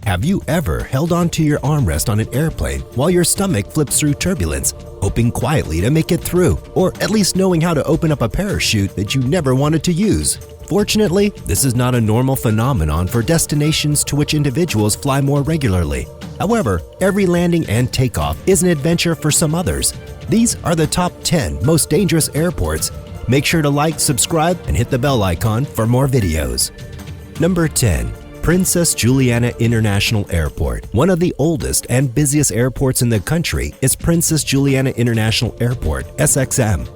Have you ever held onto your armrest on an airplane while your stomach flips through turbulence, hoping quietly to make it through, or at least knowing how to open up a parachute that you never wanted to use? Fortunately, this is not a normal phenomenon for destinations to which individuals fly more regularly. However, every landing and takeoff is an adventure for some others. These are the top 10 most dangerous airports. Make sure to like, subscribe, and hit the bell icon for more videos. Number 10. Princess Juliana International Airport. One of the oldest and busiest airports in the country is Princess Juliana International Airport, SXM.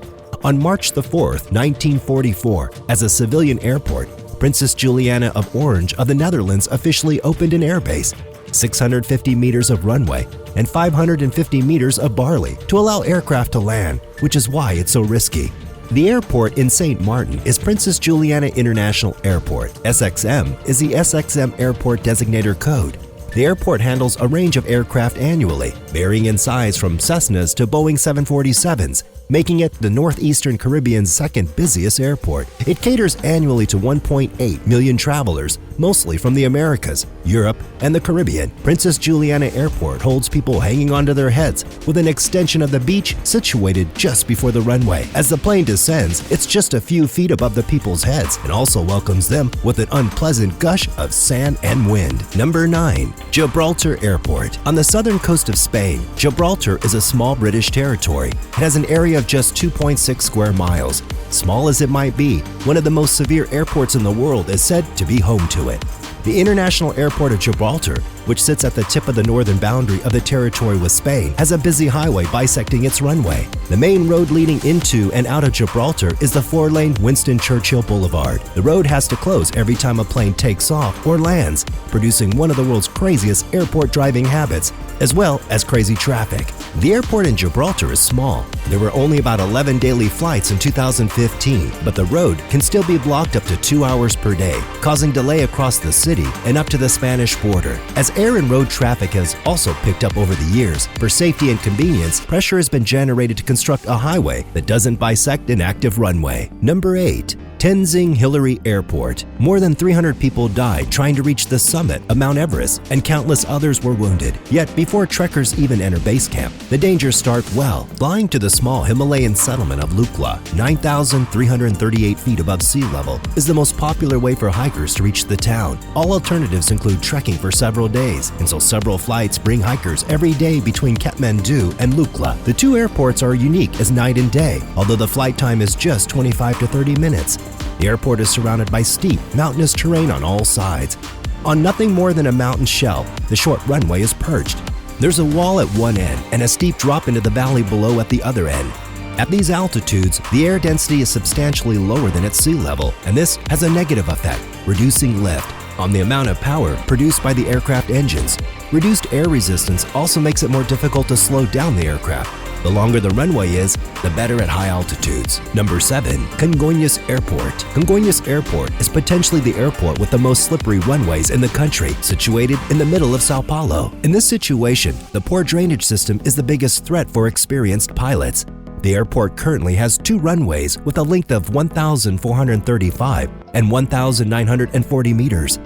On March 4, 1944, as a civilian airport, Princess Juliana of Orange of the Netherlands officially opened an airbase, 650 meters of runway, and 550 meters of barley to allow aircraft to land, which is why it's so risky. The airport in St. Martin is Princess Juliana International Airport. SXM is the SXM Airport Designator Code. The airport handles a range of aircraft annually, varying in size from Cessnas to Boeing 747s, making it the Northeastern Caribbean's second busiest airport. It caters annually to 1.8 million travelers, mostly from the Americas, Europe, and the Caribbean. Princess Juliana Airport holds people hanging onto their heads with an extension of the beach situated just before the runway. As the plane descends, it's just a few feet above the people's heads and also welcomes them with an unpleasant gush of sand and wind. Number 9. Gibraltar Airport. On the southern coast of Spain, Gibraltar is a small British territory. It has an area of just 2.6 square miles. Small as it might be, one of the most severe airports in the world is said to be home to it. The International Airport of Gibraltar, which sits at the tip of the northern boundary of the territory with Spain, has a busy highway bisecting its runway. The main road leading into and out of Gibraltar is the 4-lane Winston Churchill Boulevard. The road has to close every time a plane takes off or lands, producing one of the world's craziest airport driving habits, as well as crazy traffic. The airport in Gibraltar is small. There were only about 11 daily flights in 2015, but the road can still be blocked up to 2 hours per day, causing delay across the city and up to the Spanish border. As air and road traffic has also picked up over the years, for safety and convenience, pressure has been generated to construct a highway that doesn't bisect an active runway. Number 8. Tenzing Hillary Airport. More than 300 people died trying to reach the summit of Mount Everest, and countless others were wounded. Yet before trekkers even enter base camp, the dangers start well. Flying to the small Himalayan settlement of Lukla, 9,338 feet above sea level, is the most popular way for hikers to reach the town. All alternatives include trekking for several days, and so several flights bring hikers every day between Kathmandu and Lukla. The two airports are unique as night and day, although the flight time is just 25 to 30 minutes. The airport is surrounded by steep, mountainous terrain on all sides. On nothing more than a mountain shelf, the short runway is perched. There's a wall at one end and a steep drop into the valley below at the other end. At these altitudes, the air density is substantially lower than at sea level, and this has a negative effect, reducing lift on the amount of power produced by the aircraft engines. Reduced air resistance also makes it more difficult to slow down the aircraft. The longer the runway is, the better at high altitudes. Number 7. Congonhas Airport. Congonhas Airport is potentially the airport with the most slippery runways in the country, situated in the middle of Sao Paulo. In this situation, the poor drainage system is the biggest threat for experienced pilots. The airport currently has 2 runways with a length of 1,435 and 1,940 meters.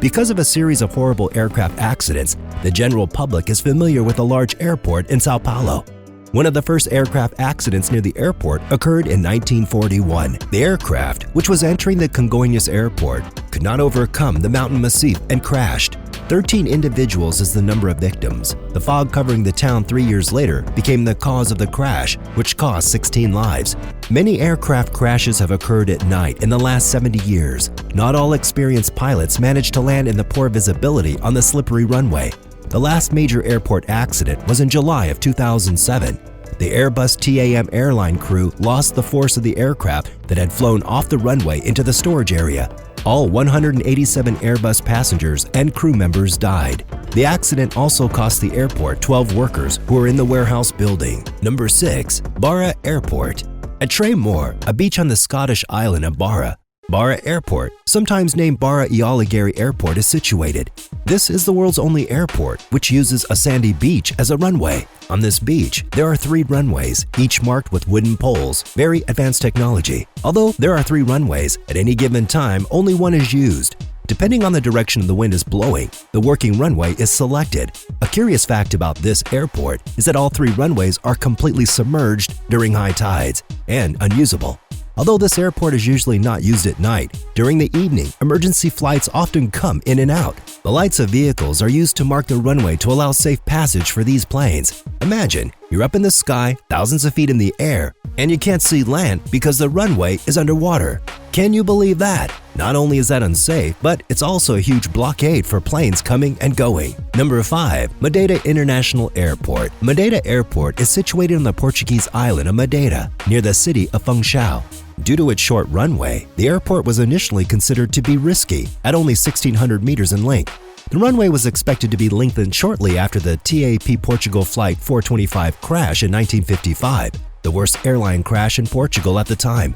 Because of a series of horrible aircraft accidents, the general public is familiar with a large airport in Sao Paulo. One of the first aircraft accidents near the airport occurred in 1941. The aircraft, which was entering the Congonhas Airport, could not overcome the mountain massif and crashed. 13 individuals is the number of victims. The fog covering the town 3 years later became the cause of the crash, which cost 16 lives. Many aircraft crashes have occurred at night in the last 70 years. Not all experienced pilots managed to land in the poor visibility on the slippery runway. The last major airport accident was in July of 2007. The Airbus TAM airline crew lost the force of the aircraft that had flown off the runway into the storage area. All 187 Airbus passengers and crew members died. The accident also cost the airport 12 workers who were in the warehouse building. Number 6. Barra Airport. At Tremor, a beach on the Scottish island of Barra, Barra Airport, sometimes named Barra Ialigari Airport, is situated. This is the world's only airport which uses a sandy beach as a runway. On this beach, there are 3 runways, each marked with wooden poles, very advanced technology. Although there are 3 runways, at any given time only one is used. Depending on the direction the wind is blowing, the working runway is selected. A curious fact about this airport is that all 3 runways are completely submerged during high tides and unusable. Although this airport is usually not used at night, during the evening, emergency flights often come in and out. The lights of vehicles are used to mark the runway to allow safe passage for these planes. Imagine, you're up in the sky, thousands of feet in the air, and you can't see land because the runway is underwater. Can you believe that? Not only is that unsafe, but it's also a huge blockade for planes coming and going. Number 5. Madeira International Airport. Madeira Airport is situated on the Portuguese island of Madeira, near the city of Funchal. Due to its short runway, the airport was initially considered to be risky at only 1,600 meters in length. The runway was expected to be lengthened shortly after the TAP Portugal Flight 425 crash in 1955, the worst airline crash in Portugal at the time.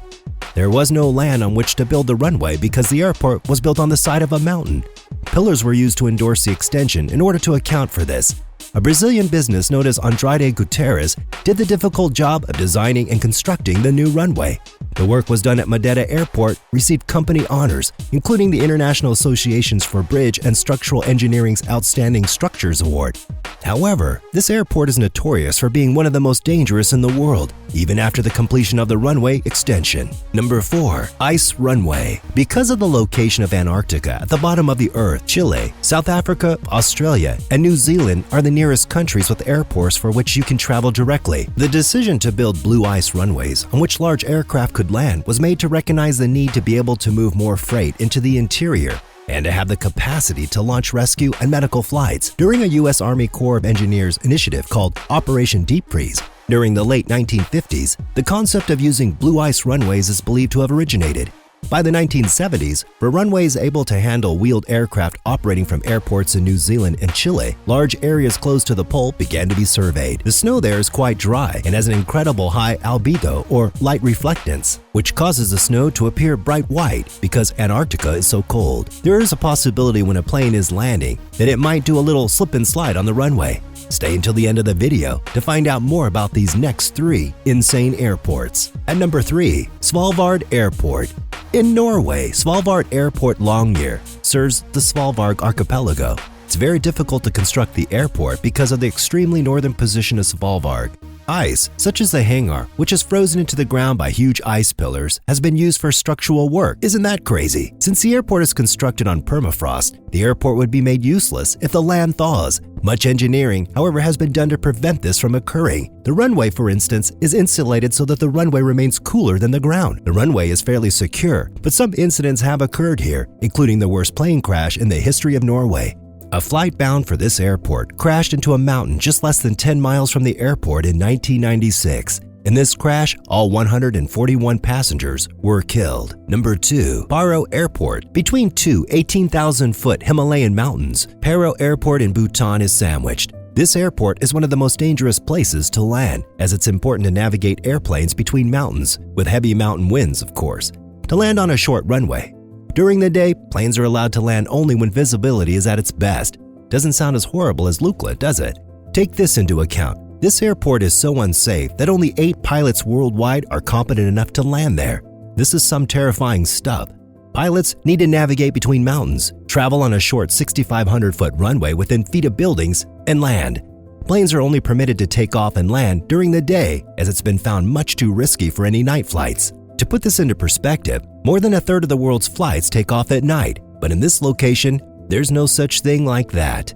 There was no land on which to build the runway because the airport was built on the side of a mountain. Pillars were used to endorse the extension in order to account for this. A Brazilian business known as Andrade Gutierrez did the difficult job of designing and constructing the new runway. The work was done at Madeira Airport, received company honors, including the International Associations for Bridge and Structural Engineering's Outstanding Structures Award. However, this airport is notorious for being one of the most dangerous in the world, even after the completion of the runway extension. Number 4. Ice Runway. Because of the location of Antarctica at the bottom of the Earth, Chile, South Africa, Australia, and New Zealand are the nearest countries with airports for which you can travel directly. The decision to build blue ice runways on which large aircraft could land was made to recognize the need to be able to move more freight into the interior and to have the capacity to launch rescue and medical flights. During a U.S. Army Corps of Engineers initiative called Operation Deep Freeze, during the late 1950s, the concept of using blue ice runways is believed to have originated. By the 1970s, for runways able to handle wheeled aircraft operating from airports in New Zealand and Chile, large areas close to the pole began to be surveyed. The snow there is quite dry and has an incredible high albedo or light reflectance, which causes the snow to appear bright white because Antarctica is so cold. There is a possibility when a plane is landing that it might do a little slip and slide on the runway. Stay until the end of the video to find out more about these next 3 insane airports. At number 3, Svalbard Airport. In Norway, Svalbard Airport Longyear serves the Svalbard archipelago. It's very difficult to construct the airport because of the extremely northern position of Svalbard. Ice, such as the hangar, which is frozen into the ground by huge ice pillars, has been used for structural work. Isn't that crazy? Since the airport is constructed on permafrost, the airport would be made useless if the land thaws. Much engineering, however, has been done to prevent this from occurring. The runway, for instance, is insulated so that the runway remains cooler than the ground. The runway is fairly secure, but some incidents have occurred here, including the worst plane crash in the history of Norway. A flight bound for this airport crashed into a mountain just less than 10 miles from the airport in 1996. In this crash, all 141 passengers were killed. Number 2. Paro Airport. Between two 18,000-foot Himalayan mountains, Paro Airport in Bhutan is sandwiched. This airport is one of the most dangerous places to land, as it's important to navigate airplanes between mountains, with heavy mountain winds, of course. To land on a short runway. During the day, planes are allowed to land only when visibility is at its best. Doesn't sound as horrible as Lukla, does it? Take this into account. This airport is so unsafe that only 8 pilots worldwide are competent enough to land there. This is some terrifying stuff. Pilots need to navigate between mountains, travel on a short 6,500-foot runway within feet of buildings, and land. Planes are only permitted to take off and land during the day, as it's been found much too risky for any night flights. To put this into perspective, more than a third of the world's flights take off at night, but in this location, there's no such thing like that.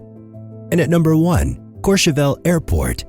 And at number 1, Courchevel Airport.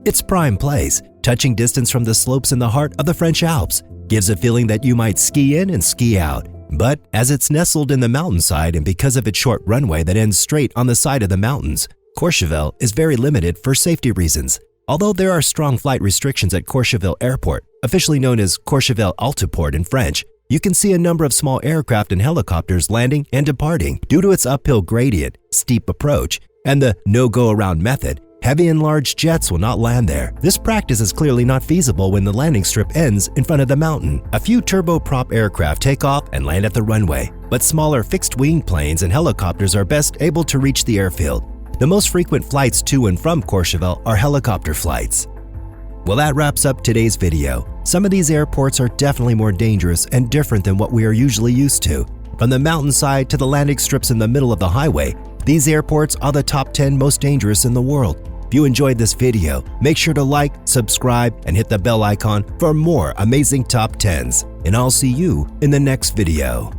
Its prime place, touching distance from the slopes in the heart of the French Alps, gives a feeling that you might ski in and ski out. But as it's nestled in the mountainside and because of its short runway that ends straight on the side of the mountains, Courchevel is very limited for safety reasons. Although there are strong flight restrictions at Courchevel Airport, officially known as Courchevel Altiport in French, you can see a number of small aircraft and helicopters landing and departing. Due to its uphill gradient, steep approach, and the no-go-around method, heavy and large jets will not land there. This practice is clearly not feasible when the landing strip ends in front of the mountain. A few turboprop aircraft take off and land at the runway, but smaller fixed-wing planes and helicopters are best able to reach the airfield. The most frequent flights to and from Courchevel are helicopter flights. Well, that wraps up today's video. Some of these airports are definitely more dangerous and different than what we are usually used to. From the mountainside to the landing strips in the middle of the highway, these airports are the top 10 most dangerous in the world. If you enjoyed this video, make sure to like, subscribe, and hit the bell icon for more amazing top 10s. And I'll see you in the next video.